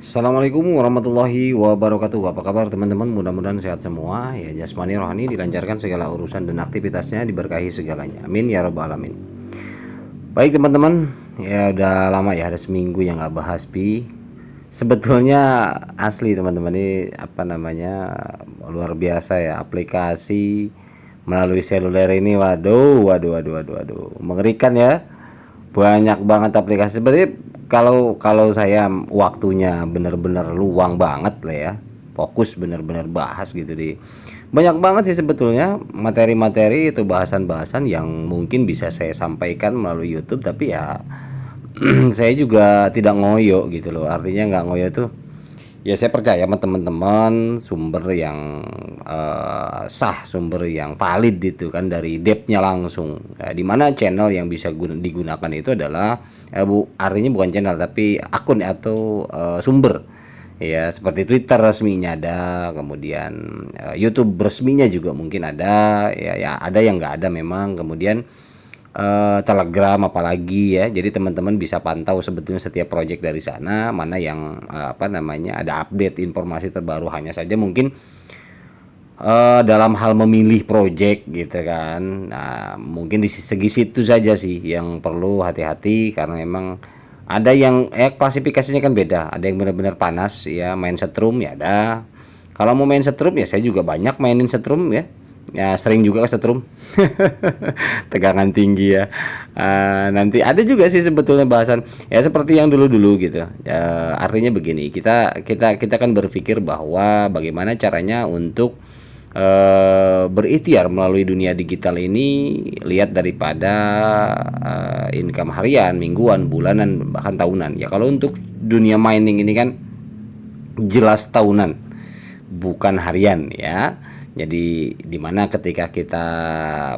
Assalamualaikum warahmatullahi wabarakatuh. Apa kabar teman-teman? Mudah-mudahan sehat semua. Ya, jasmani rohani dilancarkan segala urusan dan aktivitasnya, diberkahi segalanya. Amin ya rabbal alamin. Baik teman-teman, ya udah lama ya, ada seminggu yang nggak bahas pi. Sebetulnya asli teman-teman, ini apa namanya, luar biasa ya, aplikasi melalui seluler ini. Waduh, waduh, waduh, waduh, waduh, mengerikan ya. Banyak banget aplikasi. Sebenarnya kalau saya waktunya bener-bener luang banget lah ya, fokus bener-bener bahas gitu di banyak banget sih sebetulnya materi-materi itu, bahasan-bahasan yang mungkin bisa saya sampaikan melalui YouTube, tapi ya saya juga tidak ngoyo gitu loh. Artinya nggak ngoyo tuh, ya saya percaya sama teman-teman sumber yang sah, sumber yang valid itu kan dari depthnya langsung. Ya, di mana channel yang bisa digunakan itu adalah artinya bukan channel tapi akun atau sumber. Ya, seperti Twitter resminya ada, kemudian YouTube resminya juga mungkin ada, ya ada yang nggak ada memang, kemudian Telegram apalagi ya. Jadi teman-teman bisa pantau sebetulnya setiap project dari sana, mana yang apa namanya ada update informasi terbaru. Hanya saja mungkin dalam hal memilih project gitu kan. Nah, mungkin di segi situ saja sih yang perlu hati-hati, karena memang ada yang klasifikasinya kan beda. Ada yang benar-benar panas ya, main setrum ya ada. Kalau mau main setrum ya saya juga banyak mainin setrum ya. Ya sering juga ke setrum. Tegangan tinggi ya. Nanti ada juga sih sebetulnya bahasan ya seperti yang dulu-dulu gitu. Artinya begini, kita kan berpikir bahwa bagaimana caranya untuk berikhtiar melalui dunia digital ini, lihat daripada income harian, mingguan, bulanan, bahkan tahunan. Ya kalau untuk dunia mining ini kan jelas tahunan, bukan harian ya. Jadi dimana ketika kita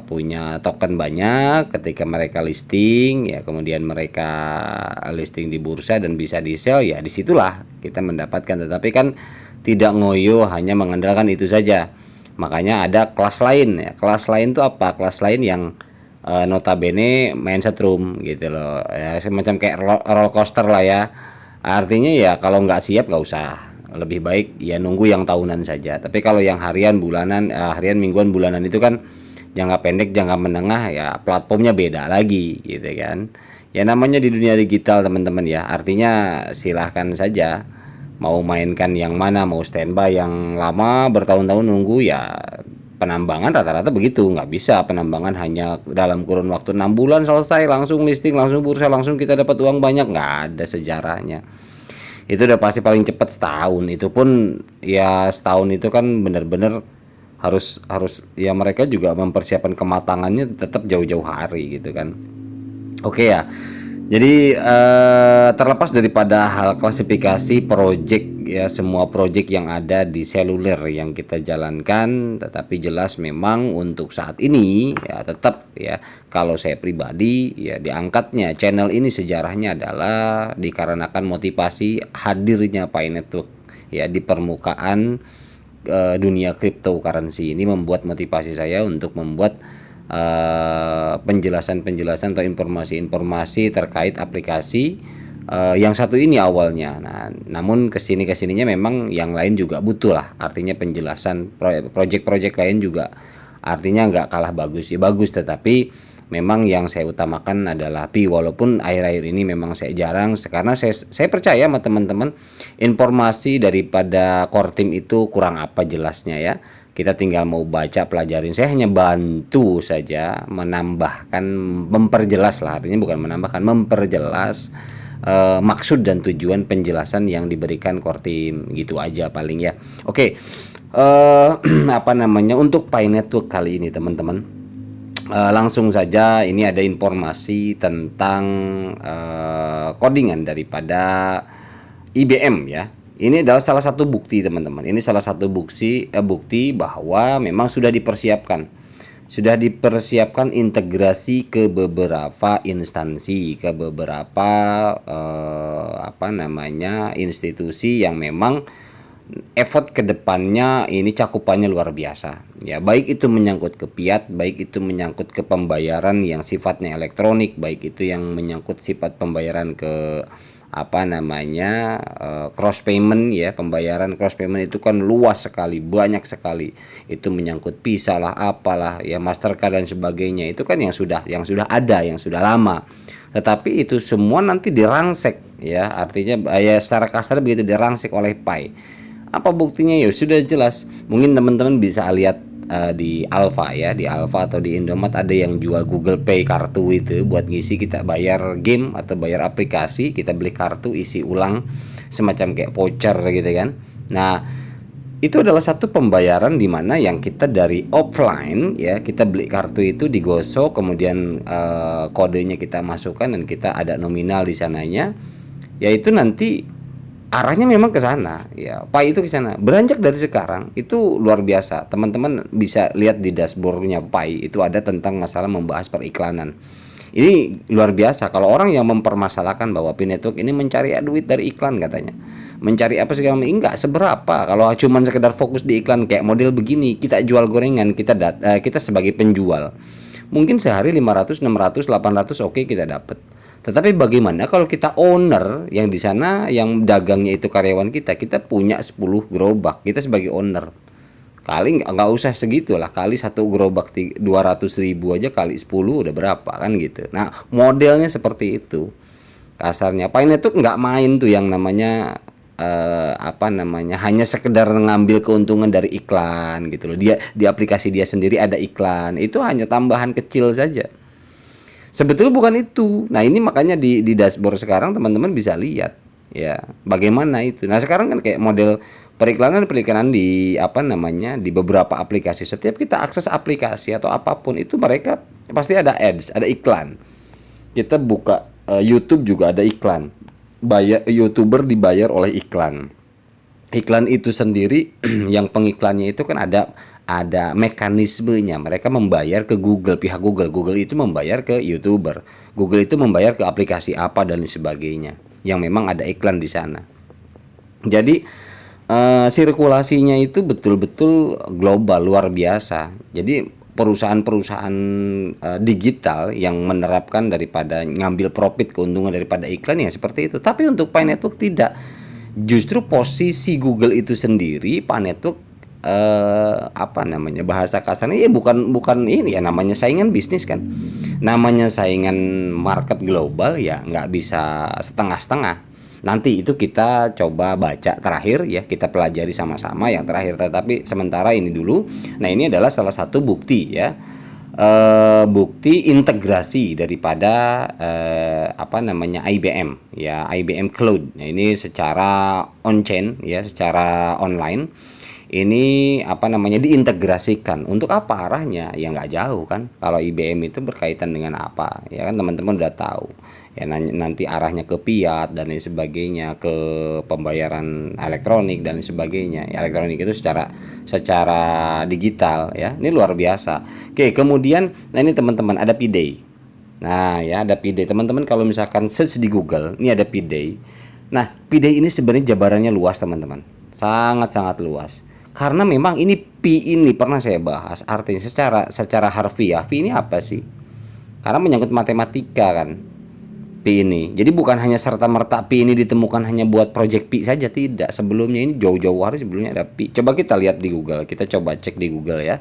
punya token banyak, ketika mereka listing ya, kemudian mereka listing di bursa dan bisa di sell, ya disitulah kita mendapatkan. Tetapi kan tidak ngoyo hanya mengandalkan itu saja. Makanya ada kelas lain ya. Kelas lain itu apa? Kelas lain yang notabene main setrum gitu loh ya, semacam kayak roller coaster lah ya. Artinya ya kalau nggak siap nggak usah, lebih baik ya nunggu yang tahunan saja. Tapi kalau yang harian, bulanan, harian, mingguan, bulanan itu kan jangka pendek, jangka menengah, ya platformnya beda lagi gitu kan. Ya namanya di dunia digital teman-teman ya. Artinya silahkan saja mau mainkan yang mana, mau standby yang lama bertahun-tahun nunggu ya. Penambangan rata-rata begitu, nggak bisa penambangan hanya dalam kurun waktu 6 bulan selesai, langsung listing, langsung bursa, langsung kita dapat uang banyak. Nggak ada sejarahnya. Itu udah pasti paling cepat setahun. Itu pun ya setahun itu kan bener-bener harus harus ya, mereka juga mempersiapkan kematangannya tetap jauh-jauh hari gitu kan. Oke ya. Jadi terlepas daripada hal klasifikasi project ya, semua project yang ada di seluler yang kita jalankan, tetapi jelas memang untuk saat ini ya tetap ya, kalau saya pribadi ya, diangkatnya channel ini sejarahnya adalah dikarenakan motivasi hadirnya Pi Network ya di permukaan dunia cryptocurrency. Ini membuat motivasi saya untuk membuat penjelasan-penjelasan atau informasi-informasi terkait aplikasi yang satu ini awalnya. Nah, namun kesininya memang yang lain juga butuh lah. Artinya penjelasan project-project lain juga artinya nggak kalah bagus ya, bagus, tetapi memang yang saya utamakan adalah Pi. Walaupun akhir-akhir ini memang saya jarang, karena saya percaya sama teman-teman, informasi daripada core team itu kurang apa jelasnya ya. Kita tinggal mau baca, pelajarin. Saya hanya bantu saja menambahkan, memperjelas lah, artinya bukan menambahkan, memperjelas maksud dan tujuan penjelasan yang diberikan core team, gitu aja paling ya. Oke, apa namanya, untuk Pi Network kali ini teman-teman, langsung saja ini ada informasi tentang codingan daripada IBM ya. Ini adalah salah satu bukti teman-teman. Ini salah satu bukti bahwa memang sudah dipersiapkan. Sudah dipersiapkan integrasi ke beberapa instansi, ke beberapa apa namanya, institusi yang memang effort kedepannya ini cakupannya luar biasa ya, baik itu menyangkut ke fiat, baik itu menyangkut ke pembayaran yang sifatnya elektronik, baik itu yang menyangkut sifat pembayaran ke apa namanya cross payment ya, pembayaran cross payment itu kan luas sekali, banyak sekali. Itu menyangkut Visa lah, apalah ya, Mastercard dan sebagainya. Itu kan yang sudah ada, yang sudah lama. Tetapi itu semua nanti dirangsek ya, artinya ya secara kasar begitu, dirangsek oleh Pi. Apa buktinya? Ya sudah jelas. Mungkin teman-teman bisa lihat di Alfa ya, di Alfa atau di Indomaret ada yang jual Google Pay kartu itu buat ngisi, kita bayar game atau bayar aplikasi, kita beli kartu isi ulang semacam kayak voucher gitu kan. Nah, itu adalah satu pembayaran di mana yang kita dari offline ya, kita beli kartu itu digosok, kemudian kodenya kita masukkan dan kita ada nominal di sananya. Yaitu nanti arahnya memang ke sana ya, Pi itu ke sana. Beranjak dari sekarang itu luar biasa. Teman-teman bisa lihat di dashboardnya Pi, itu ada tentang masalah membahas periklanan. Ini luar biasa kalau orang yang mempermasalahkan bahwa Pi Network ini mencari duit dari iklan katanya. Mencari apa segala macam, enggak seberapa. Kalau cuma sekedar fokus di iklan kayak model begini, kita jual gorengan, kita sebagai penjual. Mungkin sehari 500, 600, 800 oke kita dapat. Tetapi bagaimana kalau kita owner yang di sana, yang dagangnya itu karyawan kita punya 10 gerobak, kita sebagai owner. Kali nggak usah segitulah, kali satu gerobak 200.000 aja, kali 10 udah berapa kan gitu. Nah, modelnya seperti itu. Kasarnya Pine itu nggak main tuh yang namanya apa namanya, hanya sekedar ngambil keuntungan dari iklan gitu loh. Dia di aplikasi dia sendiri ada iklan, itu hanya tambahan kecil saja. Sebetulnya bukan itu. Nah, ini makanya di dashboard sekarang teman-teman bisa lihat ya bagaimana itu. Nah, sekarang kan kayak model periklanan di apa namanya, di beberapa aplikasi. Setiap kita akses aplikasi atau apapun itu mereka pasti ada ads, ada iklan. Kita buka YouTube juga ada iklan. YouTuber dibayar oleh iklan. Iklan itu sendiri yang pengiklannya itu kan ada mekanismenya. Mereka membayar ke Google, pihak Google itu membayar ke YouTuber, Google itu membayar ke aplikasi apa dan sebagainya yang memang ada iklan di sana. Jadi sirkulasinya itu betul-betul global, luar biasa. Jadi perusahaan-perusahaan digital yang menerapkan daripada ngambil profit, keuntungan daripada iklan ya seperti itu. Tapi untuk Pi Network tidak. Justru posisi Google itu sendiri, Pi Network apa namanya, bahasa kasarnya ya bukan ini ya, namanya saingan bisnis kan, namanya saingan market global ya, nggak bisa setengah-setengah. Nanti itu kita coba baca terakhir ya, kita pelajari sama-sama yang terakhir. Tetapi sementara ini dulu. Nah, ini adalah salah satu bukti ya, bukti integrasi daripada apa namanya, IBM ya, IBM Cloud. Nah, ini secara on-chain ya, secara online. Ini apa namanya, diintegrasikan. Untuk apa arahnya? Ya nggak jauh kan. Kalau IBM itu berkaitan dengan apa? Ya kan teman-teman udah tahu. Ya nanti arahnya ke fiat dan lain sebagainya, ke pembayaran elektronik dan lain sebagainya. Ya, elektronik itu secara digital ya. Ini luar biasa. Oke, kemudian nah ini teman-teman ada Payday. Nah, ya ada Payday. Teman-teman kalau misalkan search di Google, ini ada Payday. Nah, Payday ini sebenarnya jabarannya luas, teman-teman. Sangat-sangat luas. Karena memang ini Pi ini pernah saya bahas, artinya secara harfiah Pi ini apa sih? Karena menyangkut matematika kan. Pi ini. Jadi bukan hanya serta-merta Pi ini ditemukan hanya buat project Pi saja, tidak. Sebelumnya ini jauh-jauh hari sebelumnya ada Pi. Coba kita lihat di Google, kita coba cek di Google ya.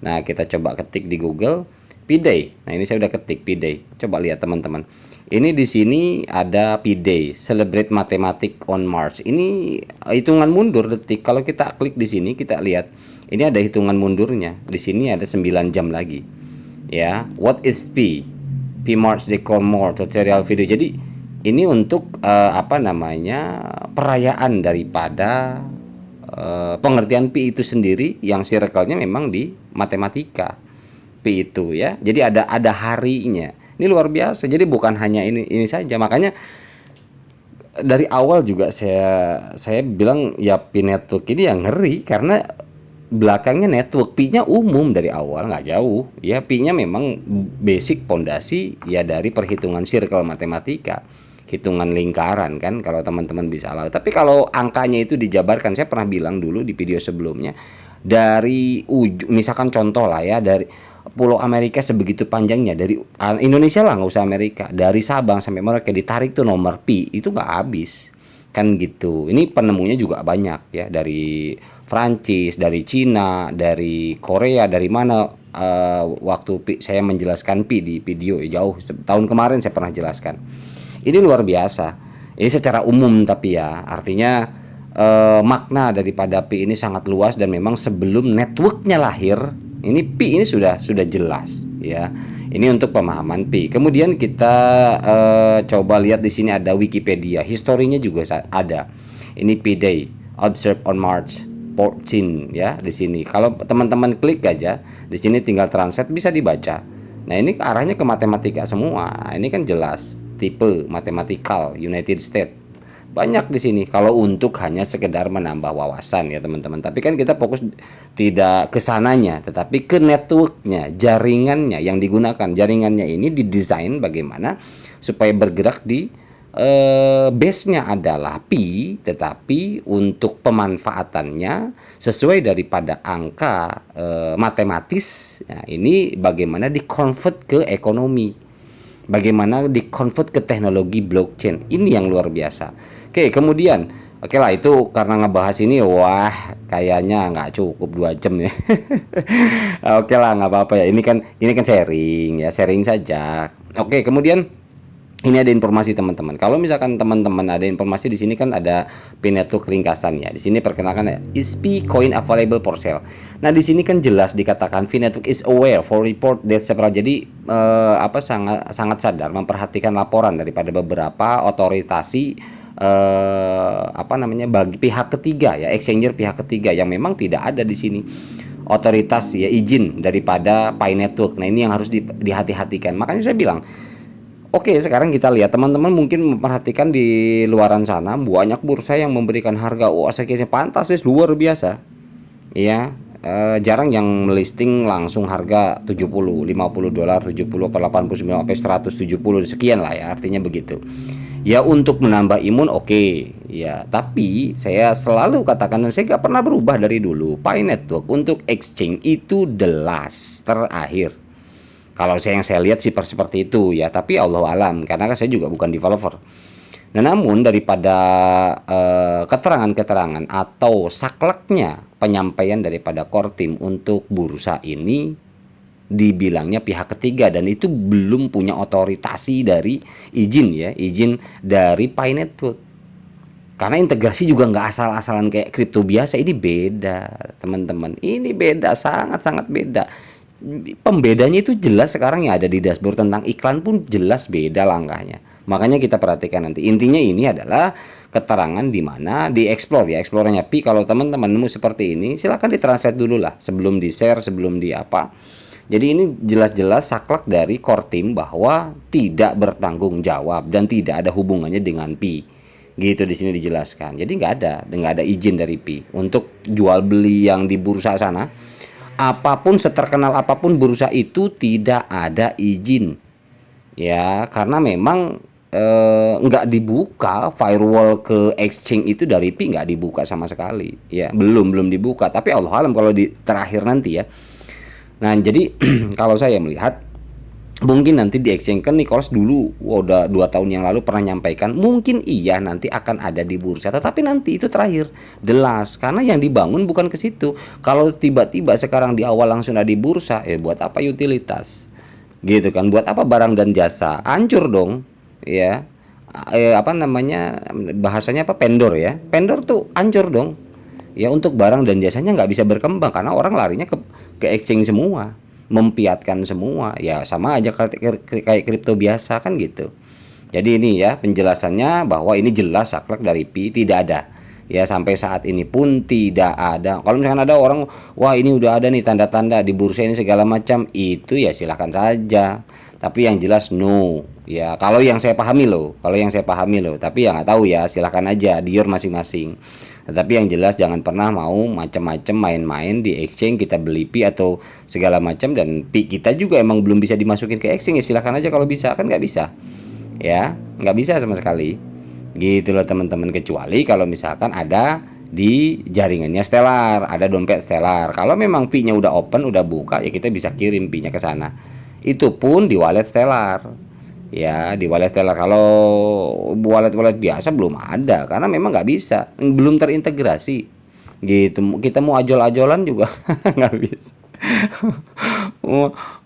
Nah, kita coba ketik di Google Payday. Nah, ini saya udah ketik Payday. Coba lihat teman-teman. Ini di sini ada Payday, Celebrate Mathematics on Mars. Ini hitungan mundur detik. Kalau kita klik di sini, kita lihat ini ada hitungan mundurnya. Di sini ada 9 jam lagi. Ya, what is Pi? Pi Mars Decor More tutorial video. Jadi ini untuk apa namanya, perayaan daripada pengertian Pi itu sendiri, yang circle-nya memang di matematika Pi itu ya. Jadi ada harinya. Ini luar biasa. Jadi bukan hanya ini saja. Makanya dari awal juga saya bilang ya, Pi Network ini yang ngeri karena belakangnya network. Pi-nya umum dari awal, nggak jauh ya. Pi-nya memang basic pondasi ya dari perhitungan circle matematika, hitungan lingkaran kan, kalau teman-teman bisa lah. Tapi kalau angkanya itu dijabarkan, saya pernah bilang dulu di video sebelumnya, dari ujung, misalkan contoh lah ya, dari Pulau Amerika sebegitu panjangnya, dari Indonesia lah, nggak usah Amerika, dari Sabang sampai Merauke ditarik tuh nomor pi itu nggak habis kan gitu. Ini penemunya juga banyak ya, dari Prancis, dari Cina, dari Korea, dari mana. Waktu saya menjelaskan pi di video jauh tahun kemarin saya pernah jelaskan. Ini luar biasa. Ini secara umum tapi ya, artinya makna daripada pi ini sangat luas, dan memang sebelum networknya lahir, ini pi ini sudah jelas ya. Ini untuk pemahaman pi. Kemudian kita coba lihat di sini ada Wikipedia, historinya juga ada. Ini pi day observed on March 14 ya di sini. Kalau teman-teman klik aja di sini tinggal translate bisa dibaca. Nah, ini arahnya ke matematika semua. Ini kan jelas tipe mathematical United States. Banyak di sini kalau untuk hanya sekedar menambah wawasan ya teman-teman. Tapi kan kita fokus tidak ke sananya, tetapi ke networknya, jaringannya yang digunakan. Jaringannya ini didesain bagaimana supaya bergerak di base-nya adalah pi, tetapi untuk pemanfaatannya sesuai daripada angka matematis. Nah, ini bagaimana di-convert ke ekonomi, bagaimana di-convert ke teknologi blockchain. Ini yang luar biasa. Oke, kemudian oke lah, itu karena ngebahas ini, wah kayaknya nggak cukup 2 jam ya. Oke lah, nggak apa-apa ya. Ini kan sharing ya, sharing saja. Oke, kemudian ini ada informasi teman-teman. Kalau misalkan teman-teman ada informasi di sini kan ada Pi network ringkasan ya. Di sini perkenalkan ya, is Pi coin available for sale. Nah, di sini kan jelas dikatakan Pi network is aware for report that several. Jadi sangat sadar memperhatikan laporan daripada beberapa otoritasi bagi pihak ketiga ya, exchanger pihak ketiga yang memang tidak ada di sini otoritas ya, izin daripada Pi network. Nah, ini yang harus dihati-hatikan. Makanya saya bilang, oke, sekarang kita lihat teman-teman mungkin memperhatikan di luaran sana banyak bursa yang memberikan harga sekian fantastis luar biasa. Ya, jarang yang melisting langsung harga 70, 50 dolar, 70 atau 89 sampai 170 sekian lah ya, artinya begitu. Ya, untuk menambah imun oke, ya, tapi saya selalu katakan, dan saya gak pernah berubah dari dulu, Pi network untuk exchange itu the last, terakhir. Kalau yang saya lihat sih seperti itu ya, tapi Allah alam, karena saya juga bukan developer. Nah, namun daripada keterangan-keterangan atau sakleknya penyampaian daripada core team untuk bursa ini, dibilangnya pihak ketiga dan itu belum punya otoritasi dari izin dari Pi network. Karena integrasi juga nggak asal-asalan kayak kripto biasa. Ini beda teman-teman, ini beda, sangat-sangat beda. Pembedanya itu jelas sekarang yang ada di dashboard, tentang iklan pun jelas beda langkahnya. Makanya kita perhatikan nanti. Intinya ini adalah keterangan di mana di explore ya, explore-nya Pi. Kalau teman-teman nemu seperti ini, silakan ditranslate dulu lah sebelum di-share, sebelum di apa. Jadi ini jelas-jelas saklek dari core team bahwa tidak bertanggung jawab dan tidak ada hubungannya dengan Pi. Gitu di sini dijelaskan. Jadi nggak ada izin dari Pi untuk jual beli yang di bursa sana. Apapun, seterkenal apapun bursa itu, tidak ada izin. Ya, karena memang nggak dibuka firewall ke exchange itu dari Pi, nggak dibuka sama sekali. Ya, belum dibuka. Tapi Allah alam kalau di terakhir nanti ya. Nah, jadi kalau saya melihat mungkin nanti di exchange kan Nicholas dulu udah 2 tahun yang lalu pernah nyampaikan mungkin iya nanti akan ada di bursa, tetapi nanti itu terakhir jelas, karena yang dibangun bukan ke situ. Kalau tiba-tiba sekarang di awal langsung ada di bursa, buat apa utilitas gitu kan, buat apa barang dan jasa, hancur dong ya. Bahasanya apa, pendor ya, pendor tuh hancur dong ya. Untuk barang dan jasanya nggak bisa berkembang karena orang larinya ke exchange semua, mempiatkan semua ya, sama aja kayak kripto biasa kan gitu. Jadi ini ya penjelasannya bahwa ini jelas saklek dari Pi, tidak ada ya, sampai saat ini pun tidak ada. Kalau misalkan ada orang, wah ini udah ada nih tanda-tanda di bursa ini segala macam, itu ya silakan saja, tapi yang jelas no ya. Kalau yang saya pahami loh, tapi ya nggak tahu ya, silakan aja di your masing-masing. Tetapi yang jelas jangan pernah mau macam-macam main-main di exchange, kita beli Pi atau segala macam, dan Pi kita juga emang belum bisa dimasukin ke exchange, ya silahkan aja kalau bisa, kan nggak bisa ya, nggak bisa sama sekali gitu loh teman-teman, kecuali kalau misalkan ada di jaringannya Stellar, ada dompet Stellar. Kalau memang PIN-nya udah open, udah buka, ya kita bisa kirim PIN-nya ke sana. Itu pun di wallet Stellar. Ya, di wallet Stellar. Kalau wallet-wallet biasa belum ada, karena memang nggak bisa, belum terintegrasi. Gitu. Kita mau ajol-ajolan juga nggak bisa.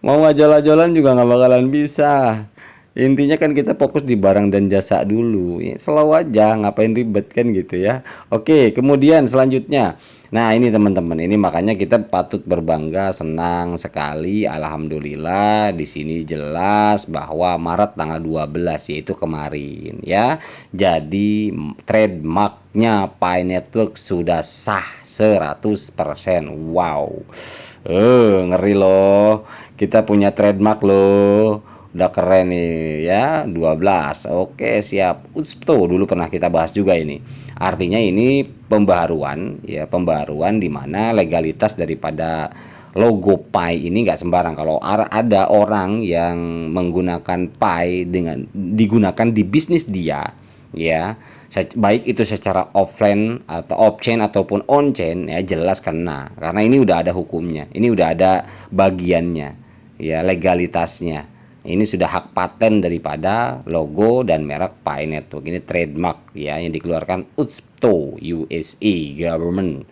Mau ajol-ajolan juga nggak bakalan bisa. Intinya kan kita fokus di barang dan jasa dulu. Ya, slow aja, ngapain ribet kan gitu ya. Oke, kemudian selanjutnya. Nah, ini teman-teman, ini makanya kita patut berbangga, senang sekali. Alhamdulillah di sini jelas bahwa Maret tanggal 12 yaitu kemarin ya. Jadi trademarknya Pi Network sudah sah 100%. Wow. Ngeri loh. Kita punya trademark loh. Udah keren nih ya, 12. Oke, siap. Utsto dulu pernah kita bahas juga ini. Artinya ini pembaharuan ya, pembaharuan di mana legalitas daripada logo Pi ini nggak sembarang. Kalau ada orang yang menggunakan Pi dengan digunakan di bisnis dia ya, baik itu secara offline atau off chain ataupun on chain, ya jelas kena, karena ini udah ada hukumnya, ini udah ada bagiannya ya, legalitasnya. Ini sudah hak paten daripada logo dan merek Pi Network. Ini trademark ya, yang dikeluarkan UTSPTO USA government.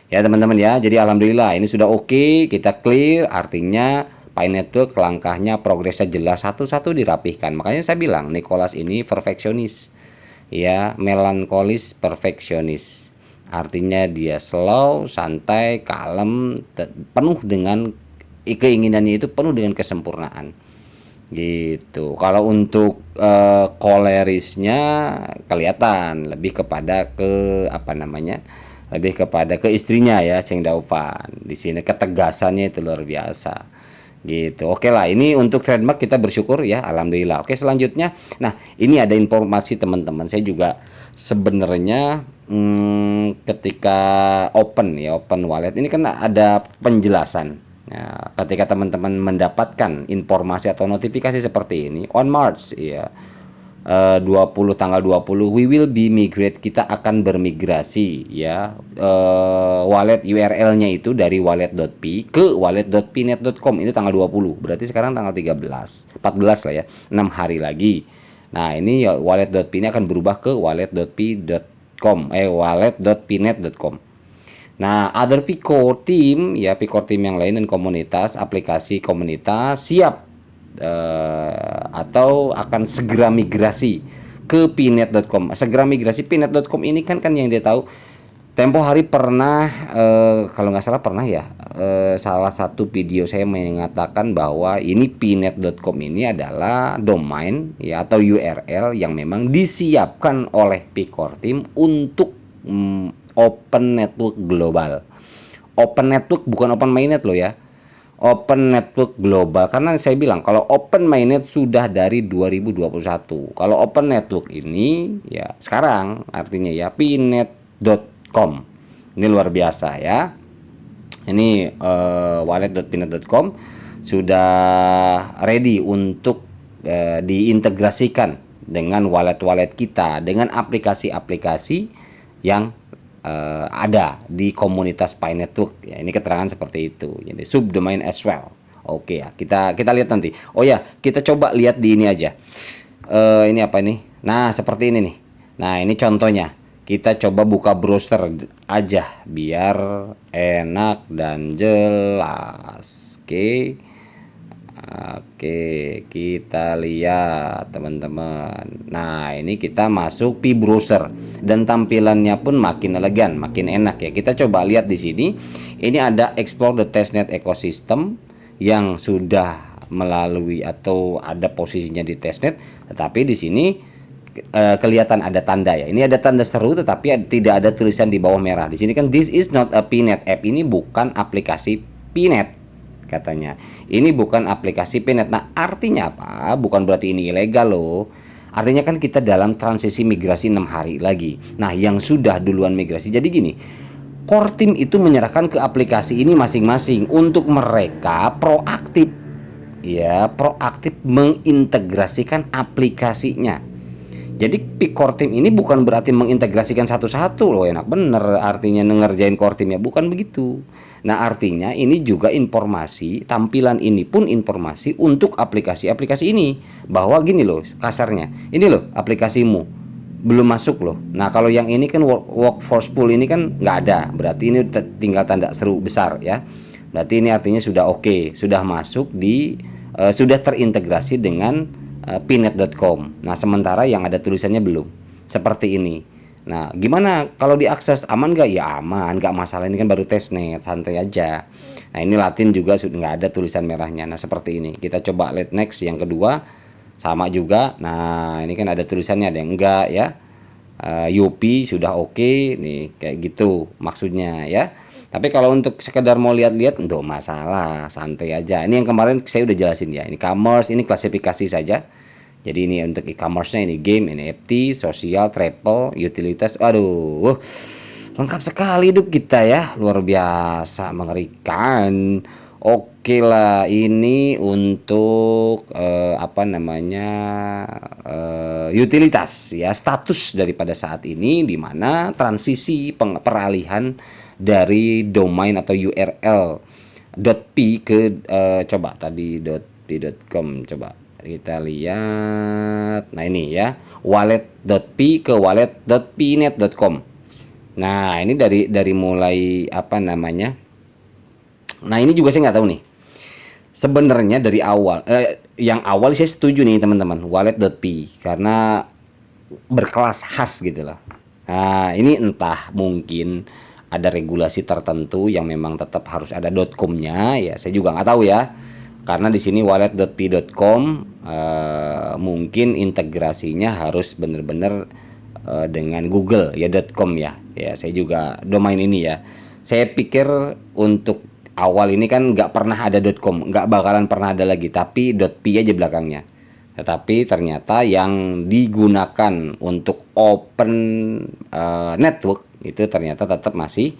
Ya teman-teman ya, jadi alhamdulillah ini sudah oke, kita clear. Artinya Pi Network langkahnya progresnya jelas, satu-satu dirapihkan. Makanya saya bilang Nicholas ini perfeksionis ya, melankolis perfeksionis. Artinya dia slow, santai, kalem, penuh dengan keinginannya, itu penuh dengan kesempurnaan gitu. Kalau untuk kolerisnya kelihatan lebih kepada apa namanya, lebih kepada ke istrinya ya, Cheng Daufan. Di sini ketegasannya itu luar biasa gitu. Oke lah, ini untuk trademark kita bersyukur ya, alhamdulillah. Oke, selanjutnya, nah ini ada informasi teman-teman, saya juga sebenarnya ketika open wallet ini kan ada penjelasan. Nah, ketika teman-teman mendapatkan informasi atau notifikasi seperti ini on March ya, 20 tanggal 20 we will be migrate, kita akan bermigrasi ya, wallet URL-nya itu dari wallet.pi ke wallet.pinet.com. Itu tanggal 20. Berarti sekarang tanggal 13, 14 lah ya. 6 hari lagi. Nah, ini ya, wallet.pi ini akan berubah ke wallet.pi.com wallet.pinet.com. Nah, other Picore team ya, Picore team yang lain dan komunitas, aplikasi komunitas siap atau akan segera migrasi ke pinet.com. Segera migrasi pinet.com ini kan yang dia tahu. Tempo hari pernah kalau nggak salah pernah ya, salah satu video saya mengatakan bahwa ini pinet.com ini adalah domain ya, atau URL yang memang disiapkan oleh Picore team untuk open network global. Open network bukan open mainnet loh ya. Open network global, karena saya bilang kalau open mainnet sudah dari 2021. Kalau open network ini ya sekarang artinya ya pinet.com. Ini luar biasa ya. Ini wallet.pinet.com sudah ready untuk diintegrasikan dengan wallet-wallet kita, dengan aplikasi-aplikasi yang ada di komunitas Pi Network ya. Ini keterangan seperti itu. Jadi subdomain as well. Oke ya, kita lihat nanti. Oh ya, kita coba lihat di ini aja. Ini apa ini? Nah, seperti ini nih. Nah, ini contohnya. Kita coba buka browser aja biar enak dan jelas. Oke, kita lihat teman-teman. Nah, ini kita masuk Pi browser dan tampilannya pun makin elegan, makin enak ya. Kita coba lihat di sini. Ini ada explore the testnet ecosystem yang sudah melalui atau ada posisinya di testnet, tetapi di sini kelihatan ada tanda ya. Ini ada tanda seru tetapi tidak ada tulisan di bawah merah. Di sini kan this is not a Pinet app. Ini bukan aplikasi Pinet katanya. Ini bukan aplikasi Pinet. Nah, artinya apa? Bukan berarti ini ilegal loh. Artinya kan kita dalam transisi migrasi 6 hari lagi. Nah, yang sudah duluan migrasi. Jadi gini, core team itu menyerahkan ke aplikasi ini masing-masing untuk mereka proaktif ya, proaktif mengintegrasikan aplikasinya. Jadi Pi Core Team ini bukan berarti mengintegrasikan satu-satu loh, enak bener artinya ngerjain core teamnya, bukan begitu. Nah artinya ini juga informasi, tampilan ini pun informasi untuk aplikasi-aplikasi ini, bahwa gini loh kasarnya, ini loh aplikasimu belum masuk loh. Nah kalau yang ini kan workforce pool ini kan nggak ada, berarti ini tinggal tanda seru besar ya. Berarti ini artinya sudah oke, sudah masuk di sudah terintegrasi dengan pinet.com. Nah sementara yang ada tulisannya belum, seperti ini. Nah gimana kalau diakses, aman nggak? Ya aman, nggak masalah, ini kan baru testnet, santai aja. Nah ini Latin juga sudah nggak ada tulisan merahnya. Nah seperti ini, kita coba lihat next yang kedua, sama juga. Nah ini kan ada tulisannya, ada yang enggak ya. UP sudah oke nih, kayak gitu maksudnya ya. Tapi kalau untuk sekedar mau lihat-lihat, enggak masalah, santai aja. Ini yang kemarin saya udah jelasin ya. Ini e-commerce, ini klasifikasi saja. Jadi ini untuk e-commerce-nya, ini game, NFT, sosial, travel, utilitas. Aduh, lengkap sekali hidup kita ya, luar biasa, mengerikan. Oke lah, ini untuk apa namanya utilitas ya, status daripada saat ini di mana transisi peralihan dari domain atau URL .p ke coba tadi .p.com, coba kita lihat. Nah ini ya, wallet.p ke wallet.pnet.com. Nah ini dari mulai apa namanya. Nah ini juga saya nggak tahu nih. Sebenarnya dari awal, yang awal saya setuju nih teman-teman, wallet.p karena berkelas khas gitu loh. Nah ini entah mungkin ada regulasi tertentu yang memang tetap harus ada .com-nya, ya saya juga nggak tahu ya. Karena di sini wallet.p.com mungkin integrasinya harus benar-benar dengan Google ya, .com ya. Ya saya juga domain ini ya. Saya pikir untuk awal ini kan nggak pernah ada .com, nggak bakalan pernah ada lagi, tapi .p aja belakangnya. Tetapi ternyata yang digunakan untuk open network itu ternyata tetap masih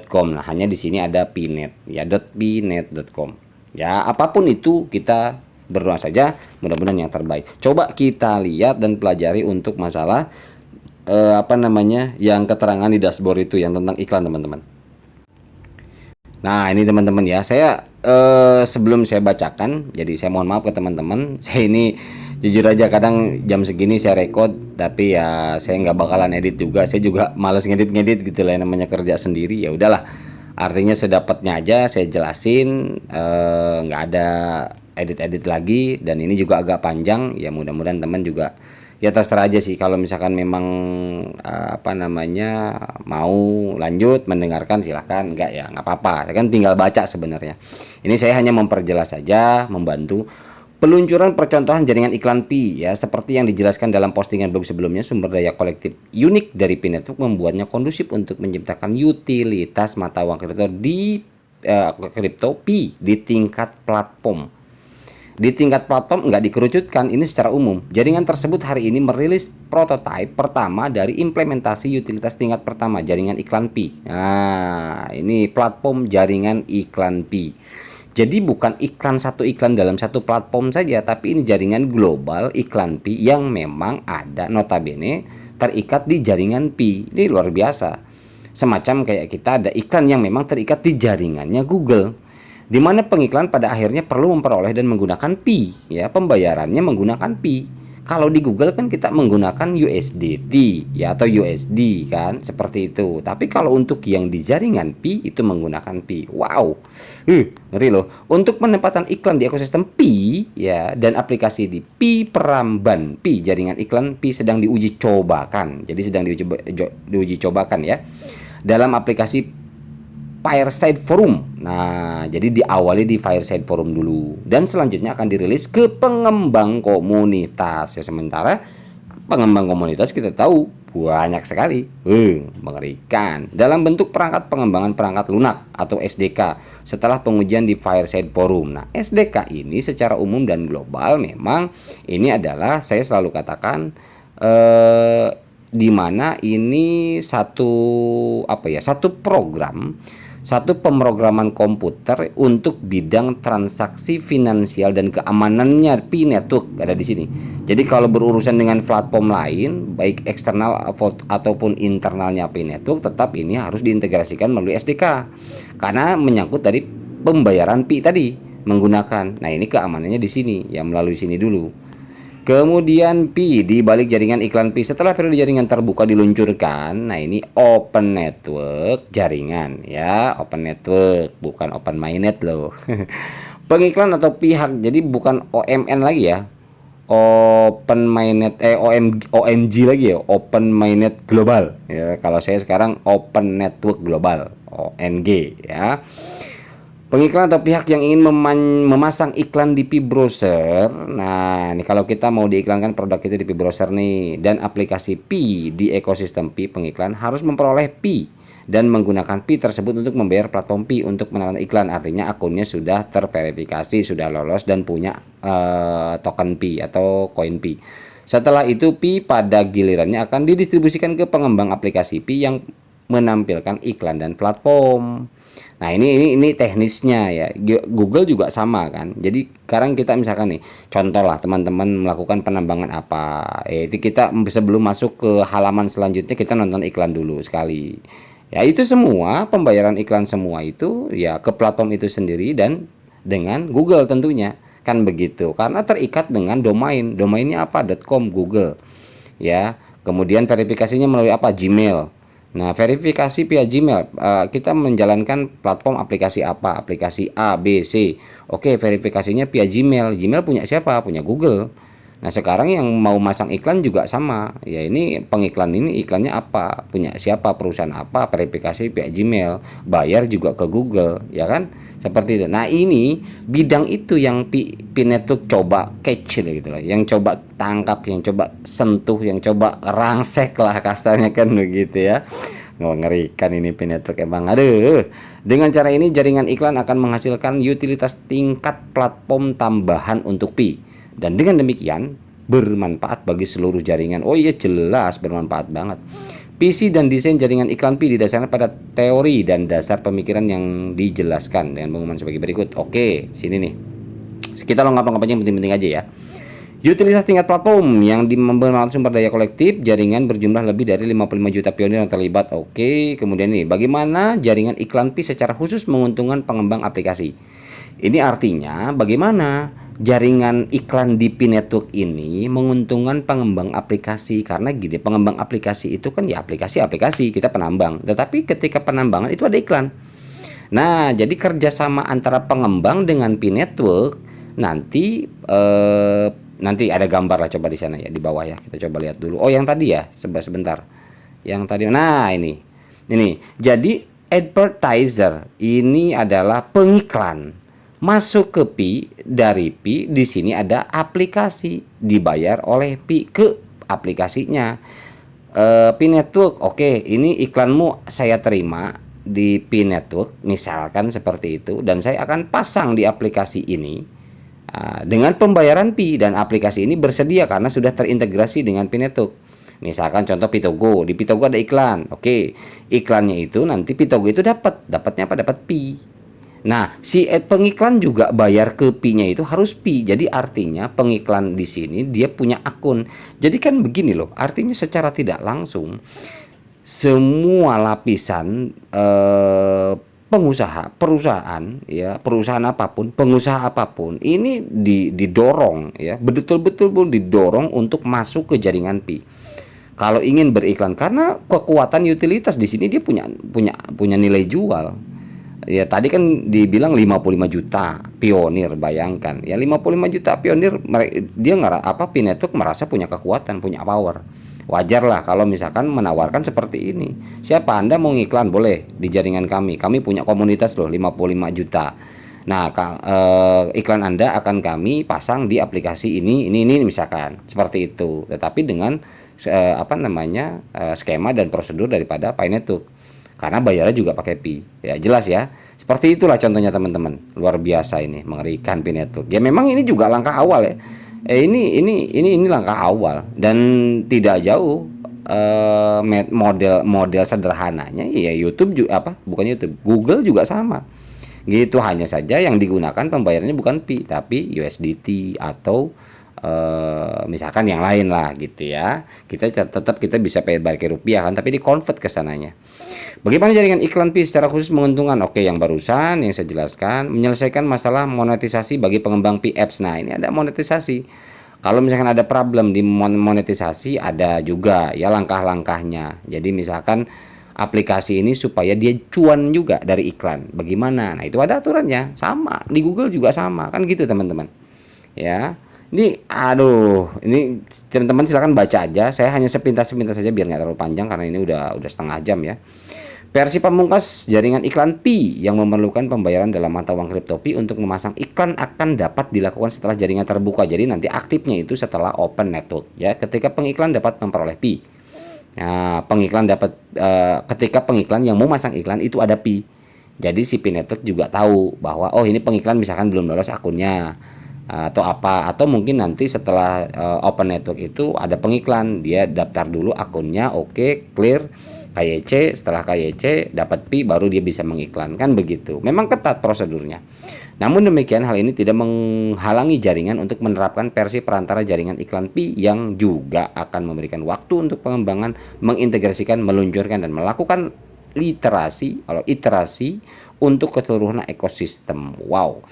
.com. Nah hanya di sini ada pnet ya, .pnet.com. Ya apapun itu kita berdoa saja, mudah-mudahan yang terbaik. Coba kita lihat dan pelajari untuk masalah apa namanya yang keterangan di dashboard itu yang tentang iklan teman-teman. Nah ini teman-teman ya, saya sebelum saya bacakan, jadi saya mohon maaf ke teman-teman. Saya ini jujur aja kadang jam segini saya record, tapi ya saya nggak bakalan edit juga. Saya juga males ngedit gitu lah, namanya kerja sendiri. Ya udahlah, artinya sedapatnya aja saya jelasin, nggak ada edit-edit lagi. Dan ini juga agak panjang, ya mudah-mudahan teman juga ya terserah aja sih, kalau misalkan memang apa namanya mau lanjut mendengarkan silahkan, enggak ya nggak apa-apa, kan tinggal baca sebenarnya. Ini saya hanya memperjelas saja, membantu peluncuran percontohan jaringan iklan Pi ya, seperti yang dijelaskan dalam postingan blog sebelumnya. Sumber daya kolektif unik dari Pi Network membuatnya kondusif untuk menciptakan utilitas mata uang kripto di kripto Pi di tingkat platform. Di tingkat platform nggak dikerucutkan, ini secara umum. Jaringan tersebut hari ini merilis prototipe pertama dari implementasi utilitas tingkat pertama, jaringan iklan Pi. Nah, ini platform jaringan iklan Pi. Jadi bukan iklan satu iklan dalam satu platform saja, tapi ini jaringan global iklan Pi yang memang ada notabene terikat di jaringan Pi. Ini luar biasa. Semacam kayak kita ada iklan yang memang terikat di jaringannya Google, di mana pengiklan pada akhirnya perlu memperoleh dan menggunakan Pi ya, pembayarannya menggunakan Pi. Kalau di Google kan kita menggunakan USDT ya atau USD kan, seperti itu. Tapi kalau untuk yang di jaringan Pi itu menggunakan Pi. Wow. Ngeri loh. Untuk penempatan iklan di ekosistem Pi ya dan aplikasi di Pi Peramban Pi, jaringan iklan Pi sedang diuji cobakan. Jadi sedang diuji cobakan ya dalam aplikasi Fireside Forum. Nah, jadi diawali di Fireside Forum dulu dan selanjutnya akan dirilis ke pengembang komunitas. Ya sementara pengembang komunitas kita tahu banyak sekali. Mengerikan. Dalam bentuk perangkat pengembangan perangkat lunak atau SDK setelah pengujian di Fireside Forum. Nah, SDK ini secara umum dan global memang ini adalah, saya selalu katakan di mana ini satu apa ya, satu program, satu pemrograman komputer untuk bidang transaksi finansial dan keamanannya Pi Network ada di sini. Jadi kalau berurusan dengan platform lain, baik eksternal ataupun internalnya Pi Network, tetap ini harus diintegrasikan melalui SDK. Karena menyangkut dari pembayaran Pi tadi menggunakan. Nah, ini keamanannya di sini, ya melalui sini dulu. Kemudian Pi di balik jaringan iklan Pi setelah periode jaringan terbuka diluncurkan. Nah, ini open network jaringan ya, open network bukan open mainnet loh. Pengiklan atau pihak, jadi bukan OMN lagi ya. Open mainnet OMG lagi ya, open mainnet global ya. Kalau saya sekarang open network global, ONG ya. Pengiklan atau pihak yang ingin memasang iklan di Pi Browser. Nah, ini kalau kita mau diiklankan produk kita di Pi Browser nih dan aplikasi Pi di ekosistem Pi, pengiklan harus memperoleh Pi dan menggunakan Pi tersebut untuk membayar platform Pi untuk mendapatkan iklan. Artinya akunnya sudah terverifikasi, sudah lolos dan punya token Pi atau koin Pi. Setelah itu Pi pada gilirannya akan didistribusikan ke pengembang aplikasi Pi yang menampilkan iklan dan platform. Nah, ini teknisnya ya. Google juga sama kan. Jadi sekarang kita misalkan nih, contoh lah teman-teman melakukan penambangan apa. Itu kita sebelum masuk ke halaman selanjutnya kita nonton iklan dulu sekali. Ya, itu semua pembayaran iklan semua itu ya ke platform itu sendiri dan dengan Google tentunya. Kan begitu. Karena terikat dengan domain. Domainnya apa? .com Google. Ya. Kemudian verifikasinya melalui apa? Gmail. Nah, verifikasi via Gmail, kita menjalankan platform aplikasi apa? Aplikasi A, B, C. Oke, verifikasinya via Gmail. Gmail punya siapa? Punya Google. Nah, sekarang yang mau masang iklan juga sama. Ya, ini pengiklan ini iklannya apa? Punya siapa? Perusahaan apa? Verifikasi via Gmail. Bayar juga ke Google, ya kan? Seperti itu. Nah, ini bidang itu yang Pi Network coba catch gitu lah. Yang coba tangkap, yang coba sentuh, yang coba rangsek lah kasarnya kan begitu ya. Ngerikan ini Pi Network emang. Aduh. Dengan cara ini jaringan iklan akan menghasilkan utilitas tingkat platform tambahan untuk Pi. Dan dengan demikian bermanfaat bagi seluruh jaringan. Oh iya, jelas bermanfaat banget. Visi dan desain jaringan iklan Pi didasarkan pada teori dan dasar pemikiran yang dijelaskan dengan pengumuman sebagai berikut. Oke, sini nih. Kita lengkap-lengkap aja yang penting-penting aja ya. Utilitas tingkat platform yang memanfaatkan sumber daya kolektif jaringan berjumlah lebih dari 55 juta pionir yang terlibat. Oke, kemudian ini bagaimana jaringan iklan Pi secara khusus menguntungkan pengembang aplikasi. Ini artinya bagaimana jaringan iklan di Pi Network ini menguntungkan pengembang aplikasi. Karena gini, pengembang aplikasi itu kan ya aplikasi kita penambang, tetapi ketika penambangan itu ada iklan. Nah, jadi kerjasama antara pengembang dengan Pi Network nanti ada gambar lah, coba di sana ya, di bawah ya, kita coba lihat dulu. Oh, yang tadi ya, sebentar, yang tadi. Nah, ini jadi advertiser ini adalah pengiklan masuk ke Pi, dari Pi di sini ada aplikasi dibayar oleh Pi ke aplikasinya. Pi Network, oke, ini iklanmu saya terima di Pi Network misalkan seperti itu, dan saya akan pasang di aplikasi ini dengan pembayaran Pi, dan aplikasi ini bersedia karena sudah terintegrasi dengan Pi Network. Misalkan contoh Pitogo, di Pitogo ada iklan. Oke, iklannya itu nanti Pitogo itu dapatnya apa? Dapat Pi. Nah, si pengiklan juga bayar ke Pi-nya itu harus Pi. Jadi artinya pengiklan di sini dia punya akun. Jadi kan begini loh, artinya secara tidak langsung semua lapisan pengusaha, perusahaan apapun, pengusaha apapun ini didorong ya, betul-betul didorong untuk masuk ke jaringan Pi. Kalau ingin beriklan, karena kekuatan utilitas di sini dia punya nilai jual. Ya, tadi kan dibilang 55 juta pionir, bayangkan. Ya 55 juta pionir, dia Pi Network merasa punya kekuatan, punya power. Wajar lah kalau misalkan menawarkan seperti ini. Siapa Anda mau ngiklan? Boleh di jaringan kami. Kami punya komunitas loh 55 juta. Nah, iklan Anda akan kami pasang di aplikasi ini misalkan. Seperti itu. Tetapi dengan skema dan prosedur daripada Pi Network. Karena bayarnya juga pakai Pi. Ya jelas ya. Seperti itulah contohnya teman-teman. Luar biasa ini, mengerikan Pi Network. Ya memang ini juga langkah awal ya. Ini langkah awal dan tidak jauh model sederhananya ya YouTube juga bukan YouTube, Google juga sama. Gitu, hanya saja yang digunakan pembayarannya bukan Pi tapi USDT atau misalkan yang lain lah gitu ya. Tetap kita bisa pakai rupiah kan, tapi di convert ke sananya. Bagaimana jaringan iklan Pi secara khusus menguntungkan? Oke, yang barusan yang saya jelaskan menyelesaikan masalah monetisasi bagi pengembang Pi apps. Nah, ini ada monetisasi. Kalau misalkan ada problem di monetisasi, ada juga ya langkah-langkahnya. Jadi misalkan aplikasi ini supaya dia cuan juga dari iklan. Bagaimana? Nah, itu ada aturannya. Sama, di Google juga sama. Kan gitu, teman-teman. Ya. Ini teman-teman silakan baca aja. Saya hanya sepintas-sepintas saja biar nggak terlalu panjang karena ini udah setengah jam ya. Versi pamungkas jaringan iklan Pi yang memerlukan pembayaran dalam mata uang kripto Pi untuk memasang iklan akan dapat dilakukan setelah jaringan terbuka. Jadi nanti aktifnya itu setelah open network ya. Ketika pengiklan dapat memperoleh Pi. Nah, ketika pengiklan yang mau masang iklan itu ada Pi. Jadi si Pi network juga tahu bahwa oh ini pengiklan misalkan belum lolos akunnya atau apa, atau mungkin nanti setelah open network itu ada pengiklan, dia daftar dulu akunnya, oke, clear KYC, setelah KYC dapat Pi baru dia bisa mengiklankan, begitu. Memang ketat prosedurnya. Namun demikian hal ini tidak menghalangi jaringan untuk menerapkan versi perantara jaringan iklan Pi yang juga akan memberikan waktu untuk pengembangan, mengintegrasikan, meluncurkan dan melakukan iterasi untuk keseluruhan ekosistem. Wow.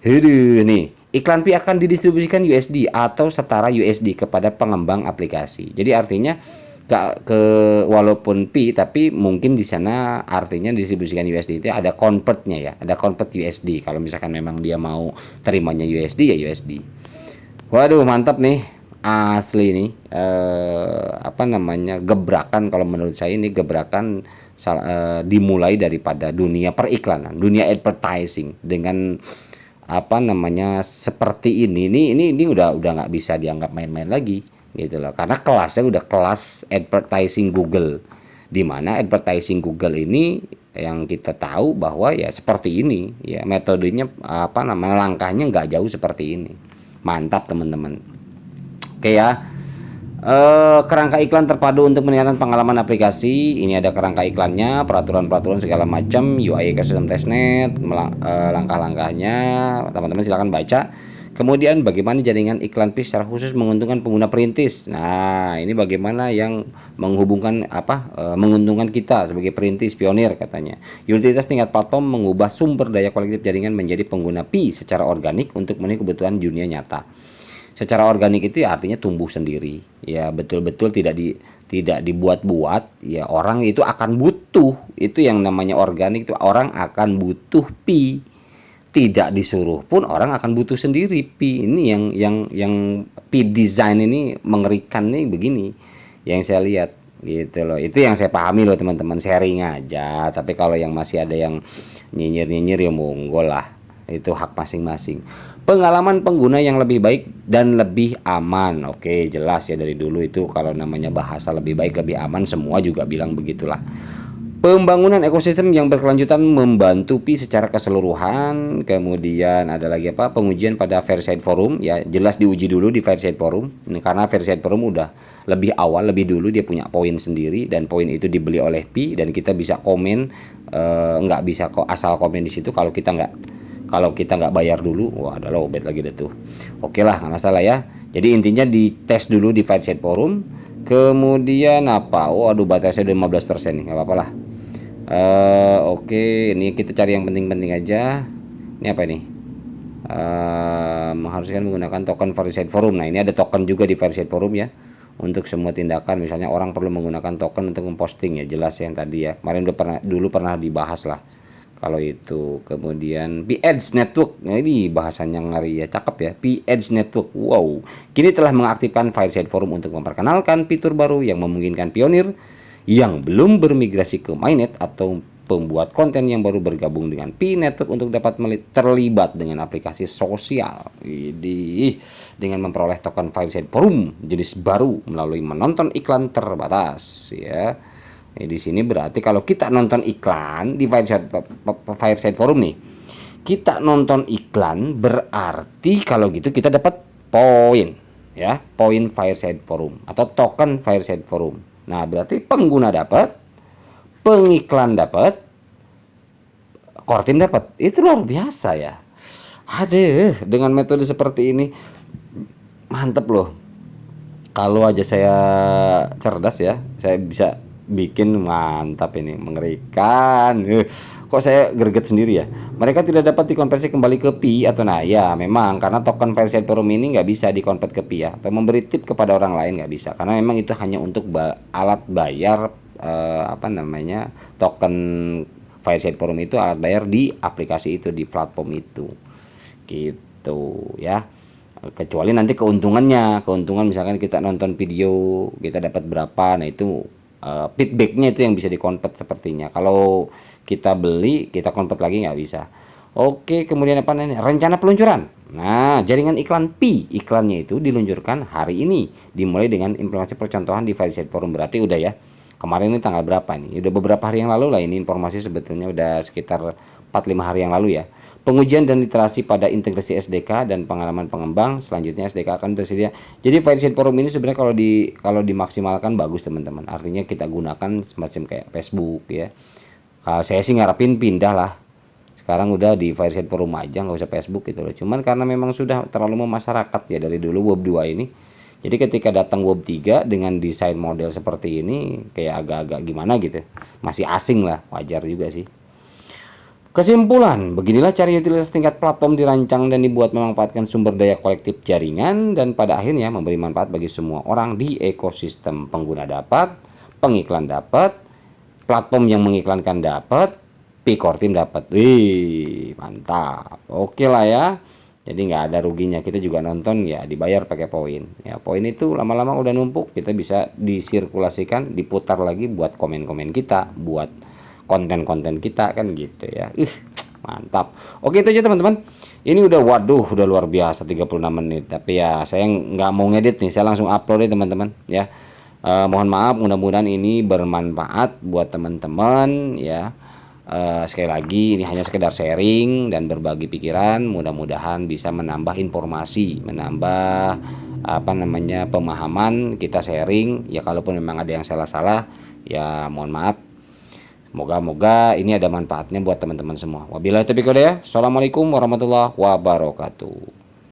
Nih. Iklan Pi akan didistribusikan USD atau setara USD kepada pengembang aplikasi. Jadi artinya walaupun Pi tapi mungkin di sana artinya didistribusikan USD itu ada convertnya ya, ada convert USD. Kalau misalkan memang dia mau terimanya USD ya USD. Waduh, mantap nih. Asli nih gebrakan, kalau menurut saya ini gebrakan dimulai daripada dunia periklanan, dunia advertising dengan seperti ini udah nggak bisa dianggap main-main lagi gitu loh, karena kelasnya udah kelas advertising Google, di mana advertising Google ini yang kita tahu bahwa ya seperti ini ya metodenya, langkahnya nggak jauh seperti ini. Mantap teman-teman. Oke ya. Kerangka iklan terpadu untuk meningkatkan pengalaman aplikasi. Ini ada kerangka iklannya, peraturan-peraturan segala macam, UI ekosistem testnet, langkah-langkahnya. Teman-teman silakan baca. Kemudian bagaimana jaringan iklan Pi secara khusus menguntungkan pengguna perintis. Nah, ini bagaimana yang menghubungkan menguntungkan kita sebagai perintis pionir katanya. Utilitas tingkat platform mengubah sumber daya kolektif jaringan menjadi pengguna Pi secara organik untuk memenuhi kebutuhan dunia nyata. Secara organik itu ya artinya tumbuh sendiri ya, betul-betul tidak dibuat-buat ya, orang itu akan butuh, itu yang namanya organik, itu orang akan butuh Pi, tidak disuruh pun orang akan butuh sendiri Pi. Ini yang Pi design ini mengerikan nih, begini yang saya lihat gitu loh. Itu yang saya pahami loh teman-teman, sharing aja, tapi kalau yang masih ada yang nyinyir ya monggo lah, itu hak masing-masing. Pengalaman pengguna yang lebih baik dan lebih aman. Oke, jelas ya dari dulu itu kalau namanya bahasa lebih baik, lebih aman, semua juga bilang begitulah. Pembangunan ekosistem yang berkelanjutan membantu Pi secara keseluruhan. Kemudian ada lagi pengujian pada Fairside Forum ya, jelas diuji dulu di Fairside Forum. Ini karena Fairside Forum udah lebih awal, lebih dulu, dia punya poin sendiri dan poin itu dibeli oleh Pi dan kita bisa komen, nggak bisa kok asal komen di situ kalau kita nggak bayar dulu. Wah, ada lowbat lagi deh tuh. Oke lah, nggak masalah ya. Jadi intinya dites dulu di Fairside Forum. Kemudian waduh, batasnya udah 15% nih, nggak apa-apa lah. Oke, ini kita cari yang penting-penting aja. Ini apa ini? Mengharuskan menggunakan token Fairside Forum. Nah, ini ada token juga di Fairside Forum ya. Untuk semua tindakan, misalnya orang perlu menggunakan token untuk memposting ya, jelas ya yang tadi ya. Kemarin dulu pernah dibahas lah. Kalau itu kemudian P-Edge Network, nah ini bahasanya ngeri ya, cakep ya, P-Edge Network. Wow, kini telah mengaktifkan Fairside Forum untuk memperkenalkan fitur baru yang memungkinkan pionir yang belum bermigrasi ke Mainnet atau pembuat konten yang baru bergabung dengan Pi Network untuk dapat terlibat dengan aplikasi sosial. Dengan memperoleh token Fairside Forum jenis baru melalui menonton iklan terbatas ya. Di sini berarti kalau kita nonton iklan di Fairside Forum nih, kita nonton iklan berarti kalau gitu kita dapat poin ya, poin Fairside Forum atau token Fairside Forum. Nah, berarti pengguna dapat, pengiklan dapat, Kortim dapat. Itu luar biasa ya. Aduh, dengan metode seperti ini mantep loh. Kalau aja saya cerdas ya, saya bisa bikin mantap ini, mengerikan. Kok saya greget sendiri ya. Mereka tidak dapat dikonversi kembali ke pi atau nah ya memang karena token Verified Forum ini nggak bisa dikonvert ke pi ya atau memberi tip kepada orang lain nggak bisa karena memang itu hanya untuk alat bayar apa namanya token Verified Forum itu alat bayar di aplikasi itu di platform itu gitu ya, kecuali nanti keuntungan misalkan kita nonton video kita dapat berapa, nah itu feedbacknya itu yang bisa dikonvert sepertinya. Kalau kita beli kita konvert lagi nggak bisa. Oke, kemudian apa nih, rencana peluncuran. Nah, jaringan iklan pi iklannya itu diluncurkan hari ini dimulai dengan implementasi percontohan di Verified Forum. Berarti udah ya, kemarin ini tanggal berapa nih, udah beberapa hari yang lalu lah ini informasi, sebetulnya udah sekitar 4-5 hari yang lalu ya. Pengujian dan literasi pada integrasi SDK dan pengalaman pengembang, selanjutnya SDK akan tersedia. Jadi Verified Forum ini sebenarnya kalau dimaksimalkan bagus teman-teman. Artinya kita gunakan semacam kayak Facebook ya. Kalau saya sih ngarepin pindah lah. Sekarang udah di Verified Forum aja, nggak usah Facebook gitu loh. Cuman karena memang sudah terlalu memasyarakat ya dari dulu Web 2 ini. Jadi ketika datang Web 3 dengan desain model seperti ini kayak agak-agak gimana gitu. Masih asing lah, wajar juga sih. Kesimpulan, beginilah cara utilitas tingkat platform dirancang dan dibuat memanfaatkan sumber daya kolektif jaringan dan pada akhirnya memberi manfaat bagi semua orang di ekosistem. Pengguna dapat, pengiklan dapat, platform yang mengiklankan dapat, P-Kortim dapat. Wih, mantap. Oke lah ya. Jadi nggak ada ruginya, kita juga nonton ya dibayar pakai poin. Ya poin itu lama-lama udah numpuk, kita bisa disirkulasikan, diputar lagi buat komen-komen kita, buat konten-konten kita kan gitu ya. Mantap. Oke itu aja teman-teman. Ini udah waduh udah luar biasa 36 menit. Tapi ya saya nggak mau ngedit nih, saya langsung upload deh teman-teman ya. Mohon maaf, mudah-mudahan ini bermanfaat buat teman-teman ya. Sekali lagi ini hanya sekedar sharing dan berbagi pikiran, mudah-mudahan bisa menambah informasi, menambah apa namanya pemahaman, kita sharing ya. Kalaupun memang ada yang salah-salah ya mohon maaf. Moga-moga ini ada manfaatnya buat teman-teman semua. Wabillahi taufiq walhidayah. Assalamualaikum warahmatullahi wabarakatuh.